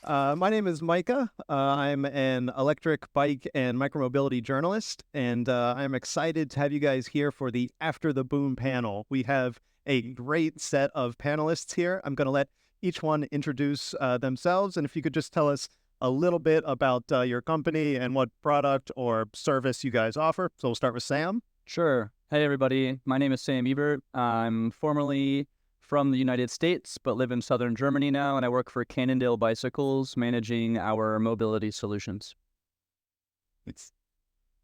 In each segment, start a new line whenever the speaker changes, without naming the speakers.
My name is Micah. I'm an electric bike and micromobility journalist, and I'm excited to have you guys here for the After the Boom panel. We have a great set of panelists here. I'm going to let each one introduce themselves, and if you could just tell us a little bit about your company and what product or service you guys offer. So we'll start with Sam.
Sure. Hey, everybody. My name is Sam Ebert. I'm formerly from the United States, but live in southern Germany now, and I work for Cannondale Bicycles, managing our mobility solutions.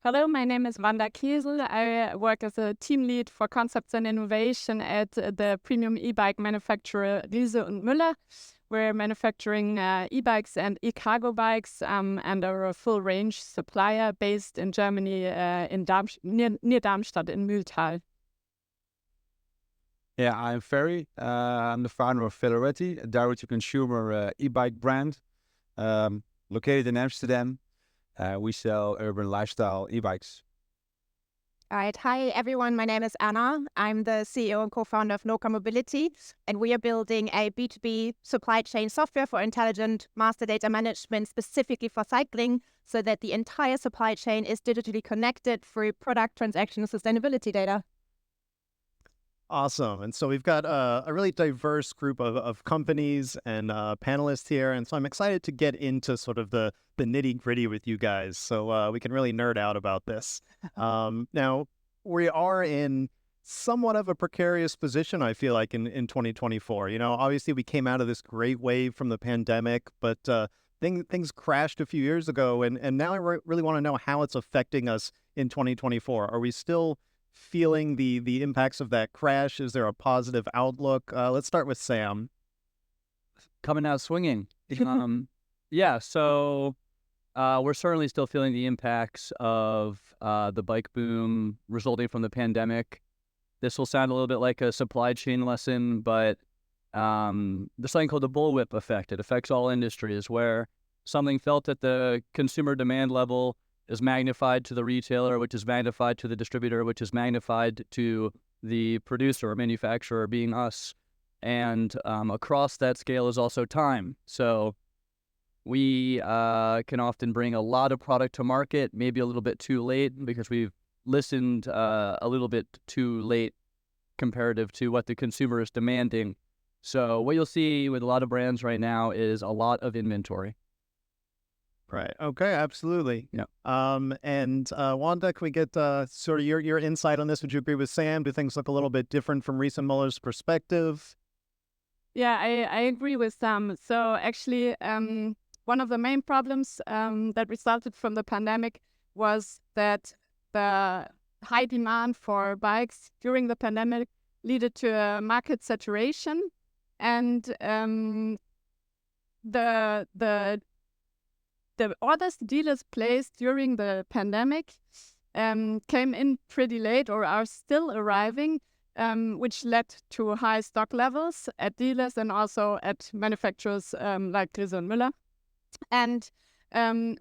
Hello, my name is Wanda Kesel. I work as a team lead for concepts and innovation at the premium e-bike manufacturer Riese and Müller. We're manufacturing e-bikes and e-cargo bikes and are a full range supplier based in Germany near Darmstadt in Mühltal.
Yeah, I'm Ferry. I'm the founder of Veloretti, a direct-to-consumer e-bike brand located in Amsterdam. We sell urban lifestyle e-bikes.
All right. Hi, everyone. My name is Anna. I'm the CEO and co-founder of NOCA Mobility, and we are building a B2B supply chain software for intelligent master data management specifically for cycling so that the entire supply chain is digitally connected through product, transaction, and sustainability data.
Awesome. And so we've got a really diverse group of companies and panelists here. And so I'm excited to get into sort of the nitty gritty with you guys so we can really nerd out about this. Now, we are in somewhat of a precarious position, I feel like, in 2024. You know, obviously we came out of this great wave from the pandemic, but things crashed a few years ago. And now I really want to know how it's affecting us in 2024. Are we still feeling the impacts of that crash? Is there a positive outlook? Let's start with Sam.
Coming out swinging. So we're certainly still feeling the impacts of the bike boom resulting from the pandemic. This will sound a little bit like a supply chain lesson, but there's something called the bullwhip effect. It affects all industries where something felt at the consumer demand level is magnified to the retailer, which is magnified to the distributor, which is magnified to the producer or manufacturer, being us. And across that scale is also time. So we can often bring a lot of product to market, maybe a little bit too late because we've listened a little bit too late comparative to what the consumer is demanding. So what you'll see with a lot of brands right now is a lot of inventory.
Right. Okay. Absolutely.
Yeah.
And Wanda, can we get sort of your insight on this? Would you agree with Sam? Do things look a little bit different from Riese and Müller's perspective?
Yeah, I agree with Sam. So actually, one of the main problems that resulted from the pandemic was that the high demand for bikes during the pandemic led to a market saturation, and the orders dealers placed during the pandemic came in pretty late or are still arriving, which led to high stock levels at dealers and also at manufacturers like Riese and Müller. And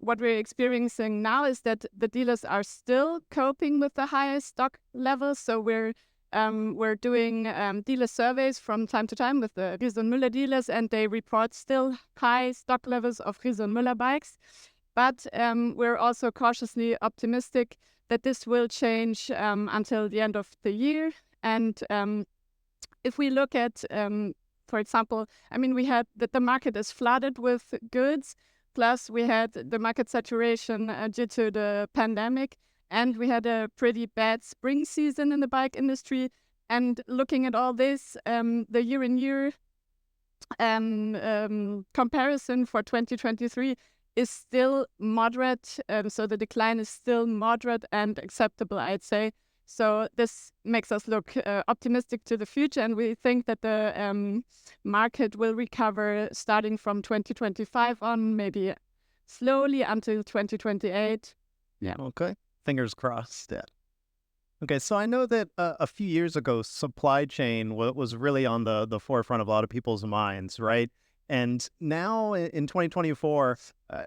what we're experiencing now is that the dealers are still coping with the high stock levels. So we're doing dealer surveys from time to time with the Riese and Müller dealers, and they report still high stock levels of Riese and Müller bikes. But we're also cautiously optimistic that this will change until the end of the year. And if we look at, for example, I mean, we had that the market is flooded with goods, plus we had the market saturation due to the pandemic. And we had a pretty bad spring season in the bike industry. And looking at all this, the year-on-year comparison for 2023 is still moderate. So the decline is still moderate and acceptable, I'd say. So this makes us look optimistic to the future. And we think that the market will recover starting from 2025 on, maybe slowly until 2028.
Yeah.
Okay. Fingers crossed. Yeah. Okay, so I know that a few years ago, supply chain was really on the forefront of a lot of people's minds, right? And now in 2024,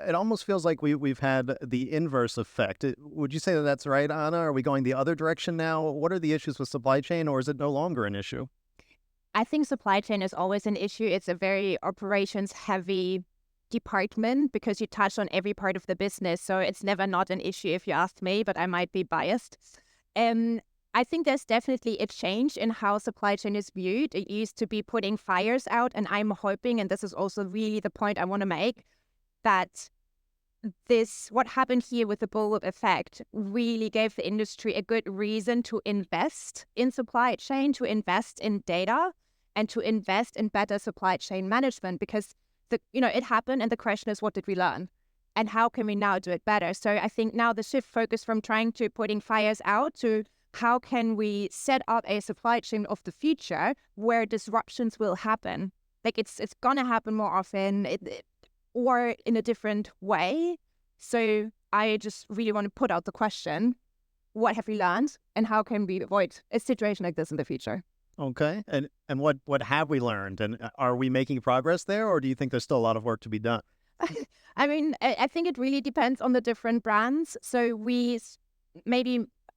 it almost feels like we've had the inverse effect. Would you say that that's right, Anna? Are we going the other direction now? What are the issues with supply chain, or is it no longer an issue?
I think supply chain is always an issue. It's a very operations-heavy department because you touch on every part of the business. So it's never not an issue if you ask me, but I might be biased. I think there's definitely a change in how supply chain is viewed. It used to be putting fires out, and I'm hoping, and this is also really the point I want to make, that what happened here with the bullwhip effect really gave the industry a good reason to invest in supply chain, to invest in data, and to invest in better supply chain management, because it happened, and the question is, what did we learn? And how can we now do it better? So I think now the shift focus from trying to putting fires out to how can we set up a supply chain of the future where disruptions will happen? Like it's going to happen more often or in a different way. So I just really want to put out the question, what have we learned and how can we avoid a situation like this in the future?
Okay. And what have we learned? And are we making progress there, or do you think there's still a lot of work to be done?
I mean, I think it really depends on the different brands. So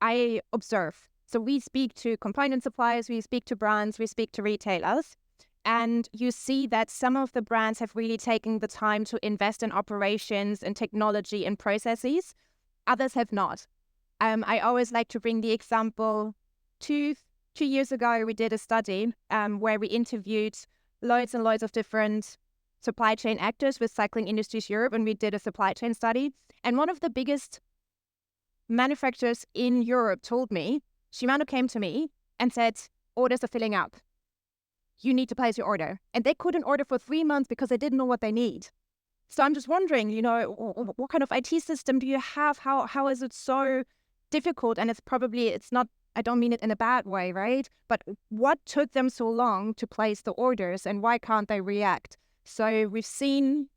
I observe. So we speak to component suppliers, we speak to brands, we speak to retailers. And you see that some of the brands have really taken the time to invest in operations and technology and processes. Others have not. I always like to bring the example, 2 years ago, we did a study where we interviewed loads and loads of different supply chain actors with Cycling Industries Europe, and we did a supply chain study. And one of the biggest manufacturers in Europe told me, Shimano came to me and said, orders are filling up. You need to place your order. And they couldn't order for 3 months because they didn't know what they need. So I'm just wondering, what kind of IT system do you have? How is it so difficult? And it's not, I don't mean it in a bad way, right? But what took them so long to place the orders, and why can't they react? So we've seen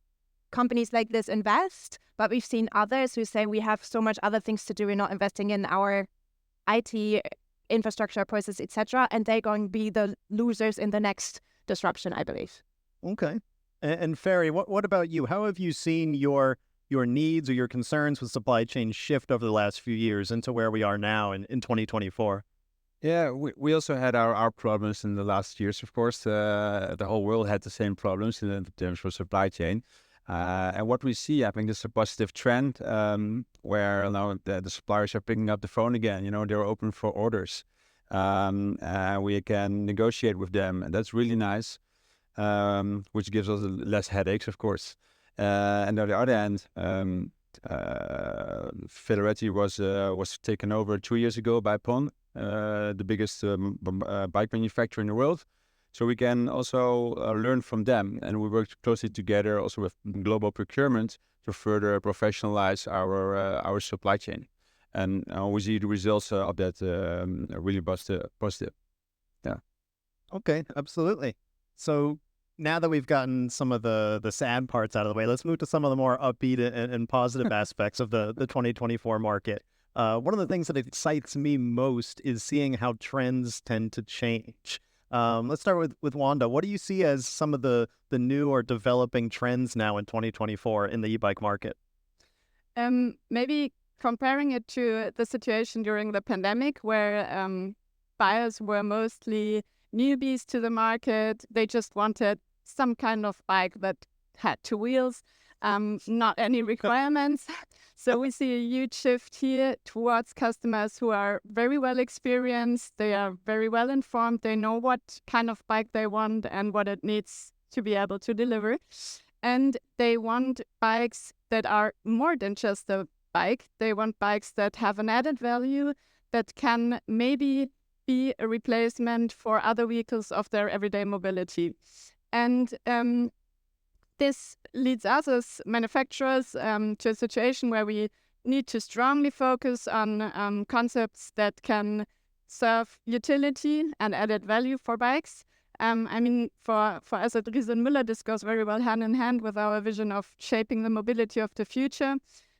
companies like this invest, but we've seen others who say we have so much other things to do, we're not investing in our IT infrastructure, process, etc., and they're going to be the losers in the next disruption, I believe.
Okay. And Ferry, what about you? How have you seen your needs or your concerns with supply chain shift over the last few years into where we are now in 2024?
Yeah, we also had our problems in the last years, of course. The whole world had the same problems in terms of supply chain. And what we see, I think, there's a positive trend where now the suppliers are picking up the phone again. They're open for orders. We can negotiate with them, and that's really nice, which gives us less headaches, of course. And on the other hand, Veloretti was taken over 2 years ago by PON, the biggest bike manufacturer in the world. So we can also learn from them, and we work closely together also with global procurement to further professionalize our supply chain. And we see the results of that really positive. Yeah.
Okay, absolutely. So now that we've gotten some of the sad parts out of the way, let's move to some of the more upbeat and positive aspects of the 2024 market. One of the things that excites me most is seeing how trends tend to change. Let's start with Wanda. What do you see as some of the new or developing trends now in 2024 in the e-bike market?
Maybe comparing it to the situation during the pandemic, where buyers were mostly newbies to the market. They just wanted some kind of bike that had 2 wheels, not any requirements. So we see a huge shift here towards customers who are very well experienced. They are very well informed. They know what kind of bike they want and what it needs to be able to deliver. And they want bikes that are more than just a bike. They want bikes that have an added value, that can maybe be a replacement for other vehicles of their everyday mobility. And this leads us as manufacturers to a situation where we need to strongly focus on concepts that can serve utility and added value for bikes. For us at Riese and Müller, this goes very well hand in hand with our vision of shaping the mobility of the future.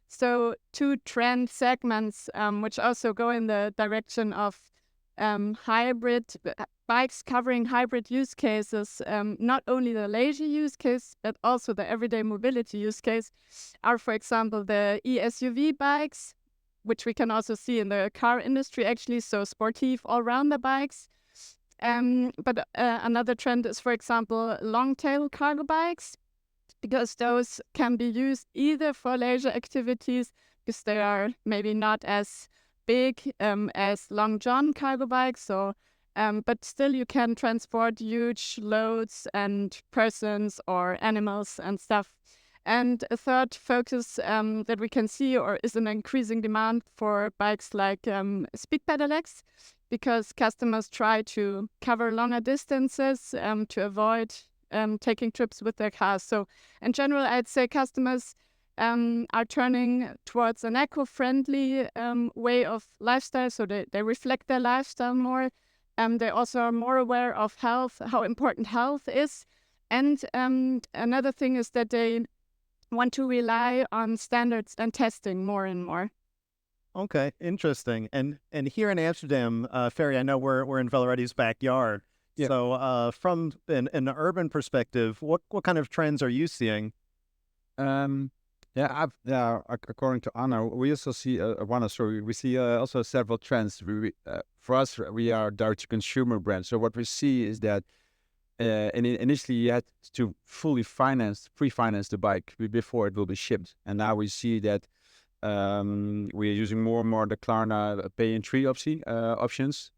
So 2 trend segments which also go in the direction of hybrid bikes, covering hybrid use cases, not only the leisure use case, but also the everyday mobility use case, are, for example, the e-SUV bikes, which we can also see in the car industry, actually, so sportive all-rounder bikes. But another trend is, for example, long-tail cargo bikes. because those can be used either for leisure activities, because they are maybe not as big as Long John cargo bikes, so but still you can transport huge loads and persons or animals and stuff. And a third focus that we can see or is an increasing demand for bikes like speed pedelecs, because customers try to cover longer distances to avoid taking trips with their cars. So in general, I'd say customers are turning towards an eco-friendly way of lifestyle, so they reflect their lifestyle more. They also are more aware of health, how important health is. And another thing is that they want to rely on standards and testing more and more.
Okay, interesting. And here in Amsterdam, Ferry, I know we're in Veloretti's backyard.
Yeah.
So from an urban perspective, what kind of trends are you seeing?
According to Anna, we also see Wanda. Sorry, we see also several trends. For us, we are a direct-to-consumer brand. So what we see is that initially you had to fully pre-finance the bike before it will be shipped, and now we see that we are using more and more the Klarna pay-in-3 options.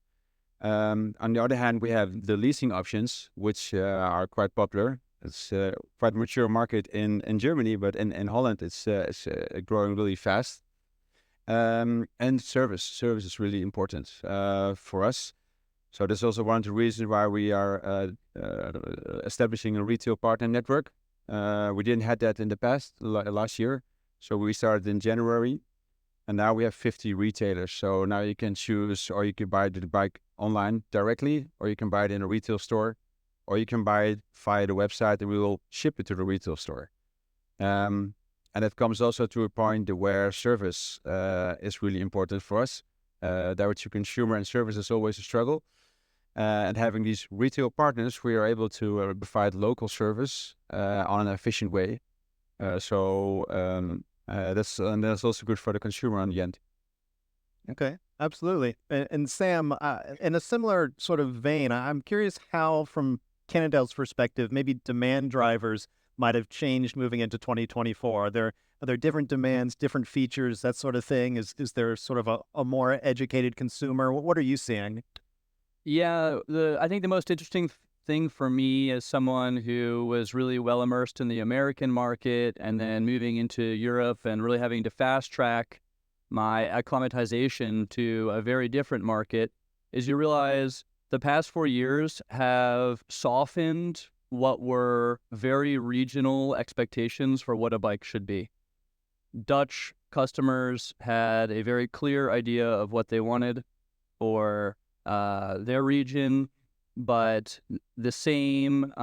On the other hand, we have the leasing options, which are quite popular. It's quite a mature market in Germany, but in Holland it's growing really fast. And service is really important for us. So that's also one of the reasons why we are establishing a retail partner network. We didn't have that in the past, last year. So we started in January, and now we have 50 retailers. So now you can choose, or you can buy the bike online directly, or you can buy it in a retail store, or you can buy it via the website and we will ship it to the retail store. And it comes also to a point where service is really important for us. Direct-to-consumer and service is always a struggle. And having these retail partners, we are able to provide local service on an efficient way. That's also good for the consumer in the end.
Okay, absolutely. And Sam, in a similar sort of vein, I'm curious how, from Cannondale's perspective, maybe demand drivers might have changed moving into 2024. Are there different demands, different features, that sort of thing? Is there sort of a more educated consumer? What are you seeing?
Yeah, I think the most interesting thing for me as someone who was really well immersed in the American market and then moving into Europe and really having to fast track my acclimatization to a very different market is you realize the past 4 years have softened what were very regional expectations for what a bike should be. Dutch customers had a very clear idea of what they wanted for their region, but the same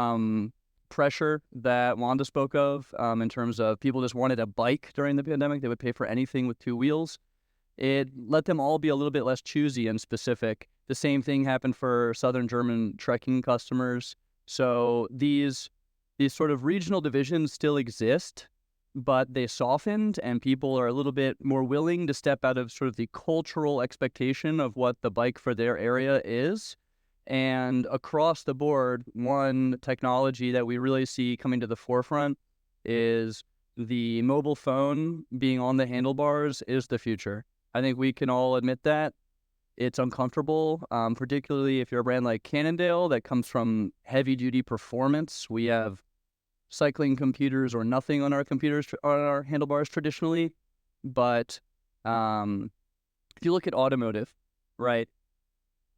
pressure that Wanda spoke of in terms of people just wanted a bike during the pandemic, they would pay for anything with 2 wheels. It let them all be a little bit less choosy and specific. The same thing happened for Southern German trekking customers. So these sort of regional divisions still exist, but they softened and people are a little bit more willing to step out of sort of the cultural expectation of what the bike for their area is. And across the board, one technology that we really see coming to the forefront is the mobile phone being on the handlebars is the future. I think we can all admit that. It's uncomfortable, particularly if you're a brand like Cannondale that comes from heavy-duty performance. We have cycling computers or nothing on our computers, on our handlebars traditionally. But if you look at automotive, right,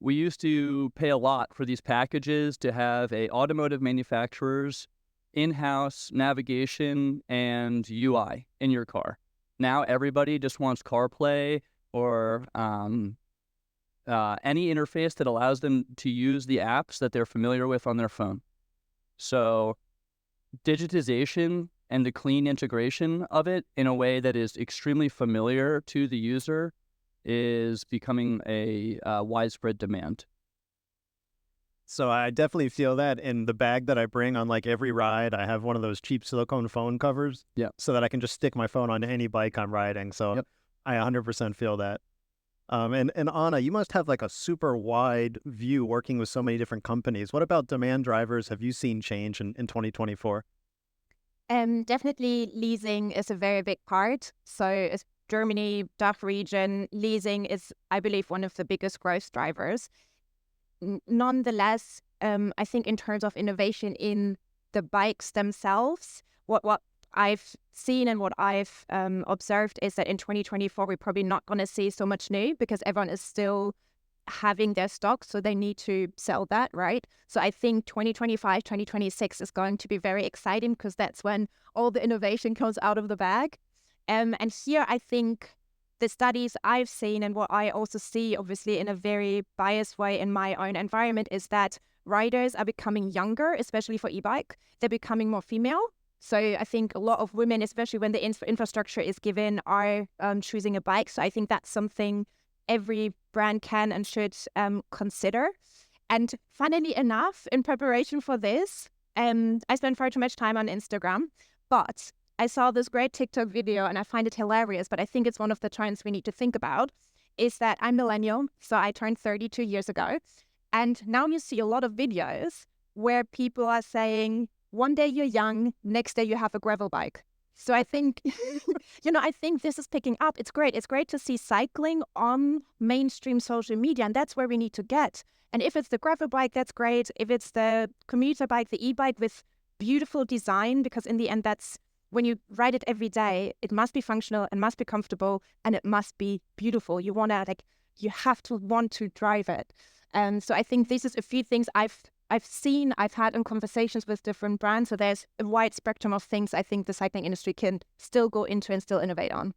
we used to pay a lot for these packages to have a automotive manufacturer's in-house navigation and UI in your car. Now everybody just wants CarPlay or any interface that allows them to use the apps that they're familiar with on their phone. So digitization and the clean integration of it in a way that is extremely familiar to the user is becoming a widespread demand.
So I definitely feel that in the bag that I bring on like every ride. I have one of those cheap silicone phone covers, so that I can just stick my phone on any bike I'm riding. So I 100% feel that. And Anna, you must have like a super wide view working with so many different companies. What about demand drivers have you seen change in 2024?
Definitely leasing is a very big part. So it's Germany, DACH region, leasing is, I believe, one of the biggest growth drivers. Nonetheless, I think in terms of innovation in the bikes themselves, what I've seen and what I've observed is that in 2024, we're probably not going to see so much new because everyone is still having their stock, so they need to sell that, right? So I think 2025, 2026 is going to be very exciting because that's when all the innovation comes out of the bag. And here I think the studies I've seen and what I also see, obviously in a very biased way in my own environment, is that riders are becoming younger, especially for e-bike. They're becoming more female. So I think a lot of women, especially when the infrastructure is given, are choosing a bike. So I think that's something every brand can and should consider. And funnily enough, in preparation for this, I spent far too much time on Instagram, but I saw this great TikTok video and I find it hilarious, but I think it's one of the trends we need to think about, is that I'm millennial, so I turned 32 years ago. And now you see a lot of videos where people are saying, one day you're young, next day you have a gravel bike. So I think, I think this is picking up. It's great. It's great to see cycling on mainstream social media, and that's where we need to get. And if it's the gravel bike, that's great. If it's the commuter bike, the e-bike with beautiful design, because in the end, that's when you ride it every day, it must be functional, it must be comfortable, and it must be beautiful. You have to want to drive it. And so I think this is a few things I've seen, I've had in conversations with different brands. So there's a wide spectrum of things I think the cycling industry can still go into and still innovate on.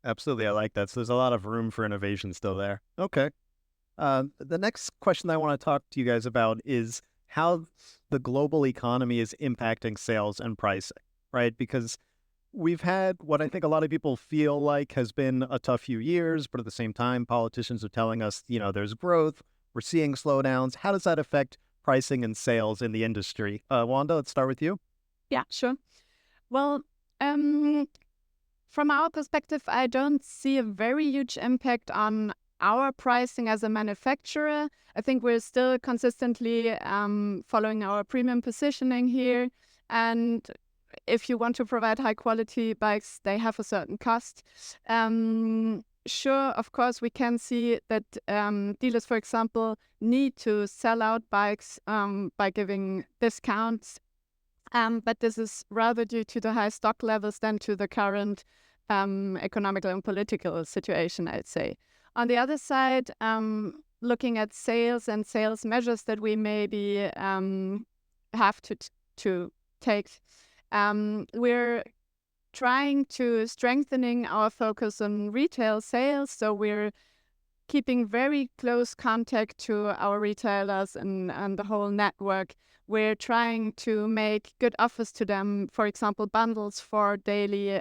Absolutely. I like that. So there's a lot of room for innovation still there. Okay. The next question I want to talk to you guys about is how the global economy is impacting sales and pricing, right? Because we've had what I think a lot of people feel like has been a tough few years, but at the same time, politicians are telling us, there's growth, we're seeing slowdowns. How does that affect pricing and sales in the industry? Wanda, let's start with you.
Yeah, sure. Well, from our perspective, I don't see a very huge impact on our pricing as a manufacturer. I think we're still consistently following our premium positioning here. And if you want to provide high quality bikes, they have a certain cost. Sure, of course, we can see that dealers, for example, need to sell out bikes by giving discounts. But this is rather due to the high stock levels than to the current economical and political situation, I'd say. On the other side, looking at sales and sales measures that we maybe have to take, we're trying to strengthening our focus on retail sales. So we're keeping very close contact to our retailers and the whole network. We're trying to make good offers to them, for example, bundles for daily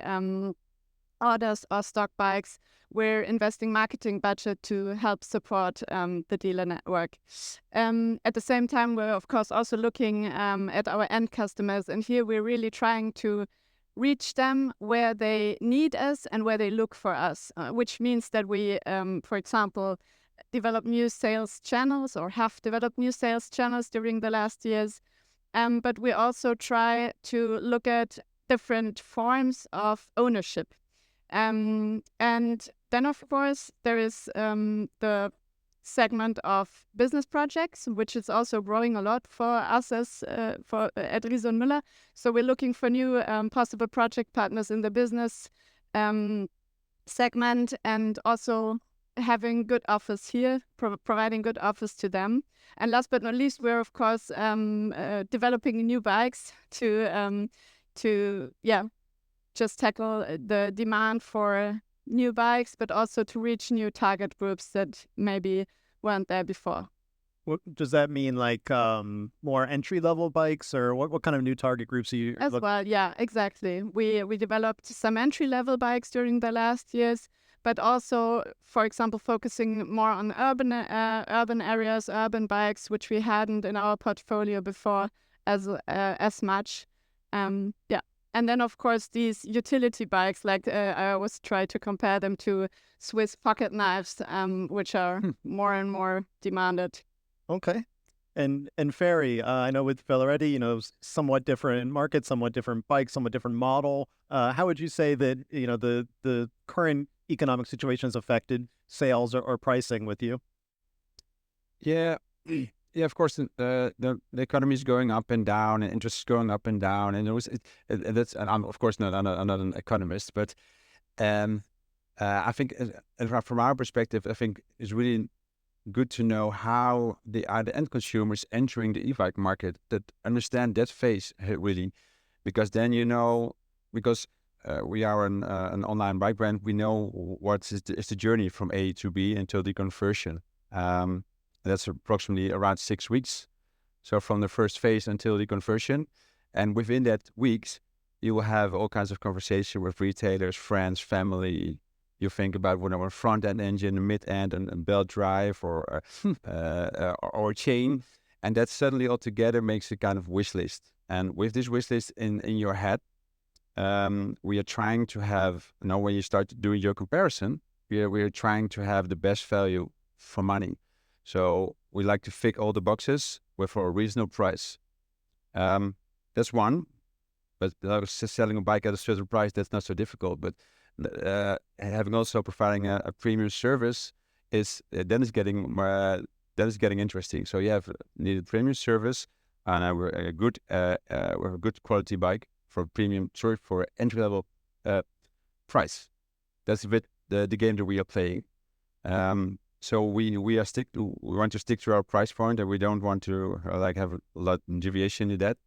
orders or stock bikes. We're investing marketing budget to help support the dealer network. At the same time, we're of course also looking at our end customers, and here we're really trying to reach them where they need us and where they look for us, which means that we, for example, develop new sales channels or have developed new sales channels during the last years. But we also try to look at different forms of ownership. And then, of course, there is the segment of business projects, which is also growing a lot for us at Riese and Müller. So we're looking for new possible project partners in the business segment, and also having good offers here, providing good offers to them. And last but not least, we're of course developing new bikes to just tackle the demand for new bikes, but also to reach new target groups that maybe weren't there before.
What does that mean, like more entry-level bikes, or what kind of new target groups are you
Well, yeah, exactly. We developed some entry-level bikes during the last years, but also, for example, focusing more on urban areas, urban bikes, which we hadn't in our portfolio before as much. And then, of course, these utility bikes, like I always try to compare them to Swiss pocket knives, which are more and more demanded.
Okay. And Ferry, I know with Veloretti, somewhat different market, somewhat different bike, somewhat different model. How would you say that the current economic situation has affected sales or pricing with you?
Yeah, yeah. Of course, the economy is going up and down, and interest is going up and down, and that's. And I'm of course I'm not an economist, but I think from our perspective, I think it's really good to know how the end consumers entering the e-bike market that understand that phase really, because then because we are an online bike brand, we know what is the journey from A to B until the conversion. That's approximately around 6 weeks. So from the first phase until the conversion, and within that weeks, you will have all kinds of conversation with retailers, friends, family. You think about a front end engine, a mid end, and belt drive, or a chain, and that suddenly all together makes a kind of wish list. And with this wish list in your head, we are trying to have, when you start doing your comparison, we are trying to have the best value for money. So we like to tick all the boxes for a reasonable price. That's one. But selling a bike at a certain price, that's not so difficult. But having also providing a premium service is getting interesting. So you have needed premium service, and we're a good quality bike for entry level price. That's a bit the game that we are playing. So we want to stick to our price point, and we don't want to have a lot of deviation in that.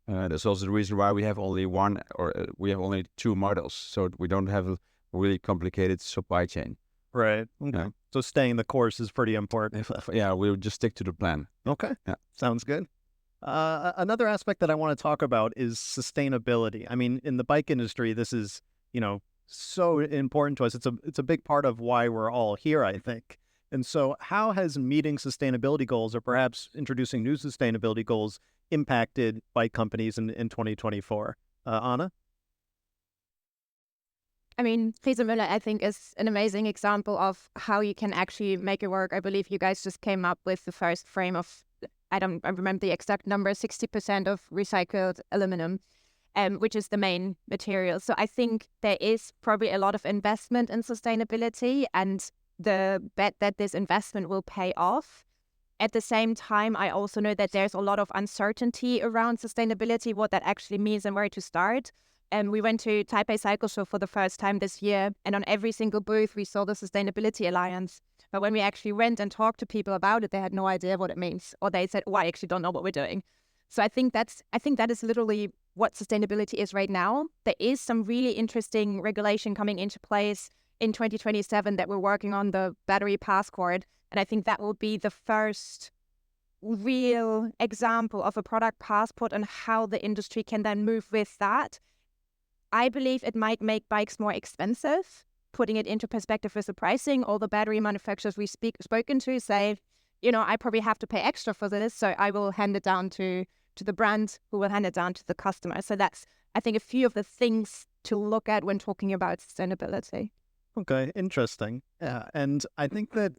That's also the reason why we have only we have only 2 models, so we don't have a really complicated supply chain.
Right. Okay. Yeah. So staying the course is pretty important.
Yeah, we'll just stick to the plan.
Okay.
Yeah.
Sounds good. Another aspect that I want to talk about is sustainability. I mean, in the bike industry, this is, so important to us. It's a big part of why we're all here, I think. And so how has meeting sustainability goals, or perhaps introducing new sustainability goals, impacted bike companies in 2024? Anna?
I mean, Riese Müller, I think, is an amazing example of how you can actually make it work. I believe you guys just came up with the first frame of, I remember the exact number, 60% of recycled aluminum, which is the main material. So I think there is probably a lot of investment in sustainability, and the bet that this investment will pay off. At the same time, I also know that there's a lot of uncertainty around sustainability, what that actually means and where to start. And we went to Taipei Cycle Show for the first time this year, and on every single booth, we saw the Sustainability Alliance. But when we actually went and talked to people about it, they had no idea what it means, or they said, "Oh, I actually don't know what we're doing." So I think that is literally what sustainability is right now. There is some really interesting regulation coming into place in 2027 that we're working on, the battery passport. And I think that will be the first real example of a product passport and how the industry can then move with that. I believe it might make bikes more expensive, putting it into perspective with the pricing. All the battery manufacturers we've spoken to say, I probably have to pay extra for this, so I will hand it down to the brand, who will hand it down to the customer. So that's, I think, a few of the things to look at when talking about sustainability.
Okay, interesting. Yeah, and I think that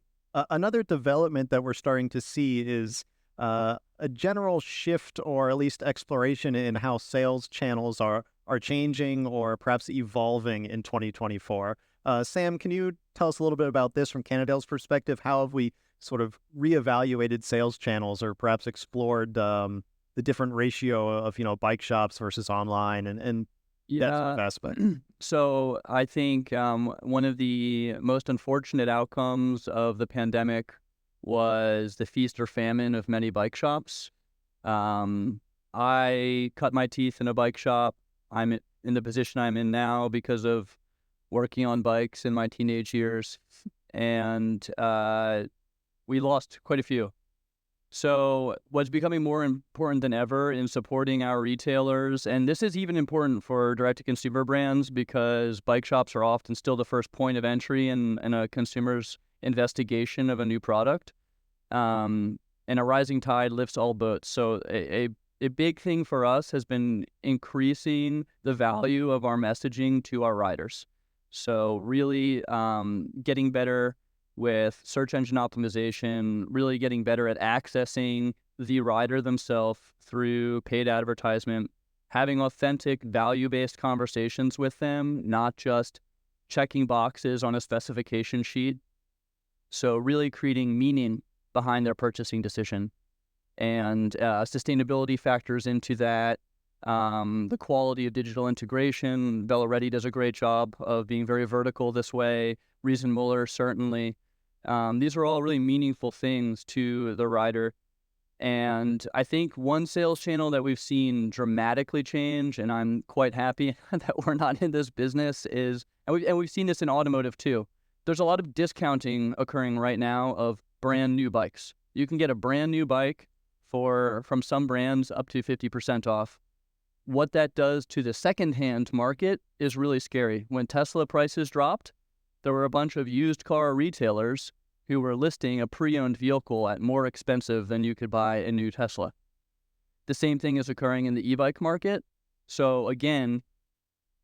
another development that we're starting to see is a general shift, or at least exploration, in how sales channels are changing or perhaps evolving in 2024. Sam, can you tell us a little bit about this from Cannondale's perspective? How have we sort of reevaluated sales channels, or perhaps explored the different ratio of bike shops versus online and that sort of aspect?
So I think one of the most unfortunate outcomes of the pandemic was the feast or famine of many bike shops. I cut my teeth in a bike shop. I'm in the position I'm in now because of working on bikes in my teenage years, and we lost quite a few. So what's becoming more important than ever in supporting our retailers, and this is even important for direct-to-consumer brands, because bike shops are often still the first point of entry in a consumer's investigation of a new product. And a rising tide lifts all boats. So a big thing for us has been increasing the value of our messaging to our riders. So really getting better with search engine optimization, really getting better at accessing the rider themselves through paid advertisement, having authentic value-based conversations with them, not just checking boxes on a specification sheet. So really creating meaning behind their purchasing decision. And sustainability factors into that. The quality of digital integration. Veloretti does a great job of being very vertical this way. Riese and Müller, certainly. These are all really meaningful things to the rider. And I think one sales channel that we've seen dramatically change, and I'm quite happy that we're not in this business, is, and we've seen this in automotive too, there's a lot of discounting occurring right now of brand new bikes. You can get a brand new bike from some brands up to 50% off. What that does to the secondhand market is really scary. When Tesla prices dropped, there were a bunch of used car retailers who were listing a pre-owned vehicle at more expensive than you could buy a new Tesla. The same thing is occurring in the e-bike market. So again,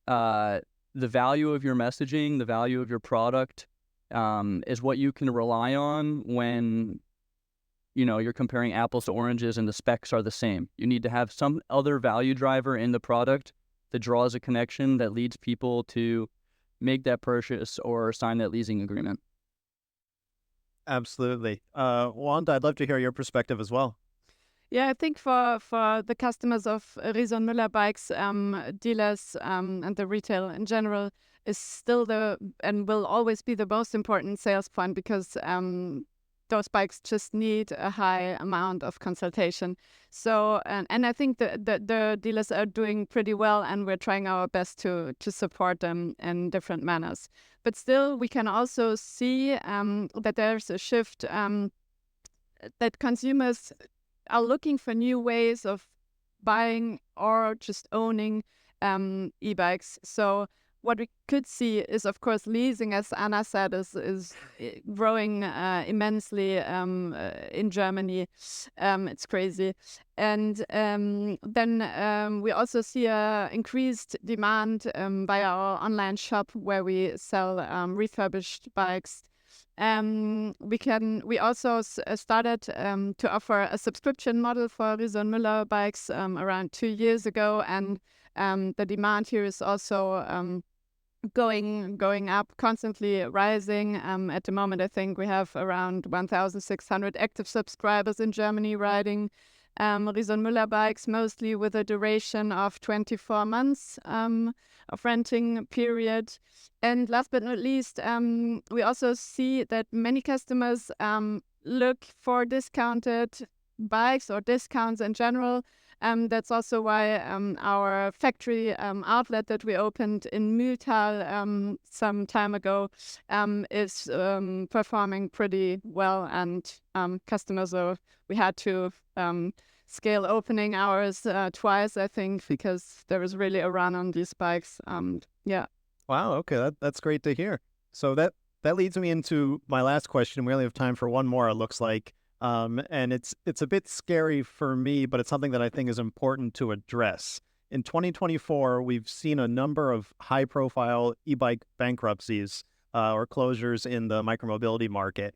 the value of your messaging, the value of your product is what you can rely on when you're comparing apples to oranges and the specs are the same. You need to have some other value driver in the product that draws a connection that leads people to make that purchase or sign that leasing agreement.
Absolutely. Wanda, I'd love to hear your perspective as well.
Yeah, I think for the customers of Riese and Müller bikes, dealers and the retail in general is still and will always be the most important sales point, because those bikes just need a high amount of consultation. So, and I think the dealers are doing pretty well, and we're trying our best to support them in different manners. But still, we can also see that there's a shift, that consumers are looking for new ways of buying or just owning e-bikes. So what we could see is, of course, leasing, as Anna said, is growing immensely in Germany. It's crazy. And then we also see increased demand via our online shop, where we sell refurbished bikes. We also started to offer a subscription model for Riese and Müller bikes around 2 years ago, and the demand here is also going up, constantly rising. At the moment, I think we have around 1,600 active subscribers in Germany riding Riese and Müller bikes, mostly with a duration of 24 months of renting period. And last but not least, we also see that many customers look for discounted bikes or discounts in general. That's also why our factory outlet that we opened in Mühltal some time ago is performing pretty well, and customers we had to scale opening hours twice, I think, because there was really a run on these bikes. Yeah.
Wow. Okay, that's great to hear. So that leads me into my last question. We only have time for one more, it looks like. And it's a bit scary for me, but it's something that I think is important to address. In 2024, we've seen a number of high-profile e-bike bankruptcies or closures in the micromobility market.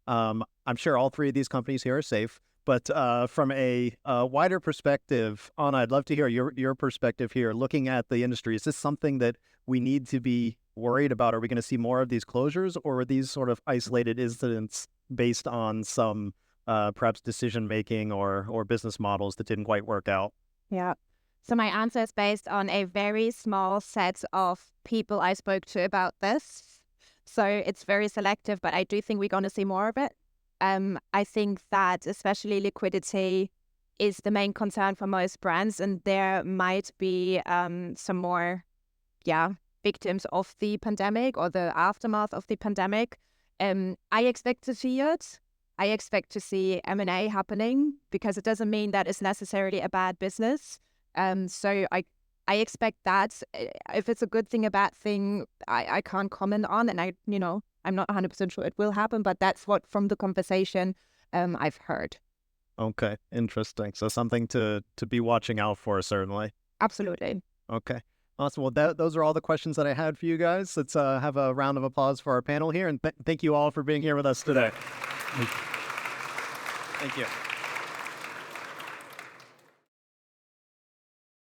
I'm sure all three of these companies here are safe, but from a wider perspective, Anna, I'd love to hear your perspective here. Looking at the industry, is this something that we need to be worried about? Are we going to see more of these closures, or are these sort of isolated incidents based on some perhaps decision-making or business models that didn't quite work out?
Yeah. So my answer is based on a very small set of people I spoke to about this. So it's very selective, but I do think we're going to see more of it. I think that especially liquidity is the main concern for most brands, and there might be some more, victims of the pandemic or the aftermath of the pandemic. I expect to see it. I expect to see M&A happening, because it doesn't mean that it's necessarily a bad business. So I expect that. If it's a good thing, a bad thing, I can't comment on, and I'm not 100% sure it will happen, but that's what, from the conversation, I've heard.
Okay, interesting. So something to be watching out for, certainly.
Absolutely.
Okay. Awesome. Well, those are all the questions that I had for you guys. Let's have a round of applause for our panel here, and thank you all for being here with us today. Thank you.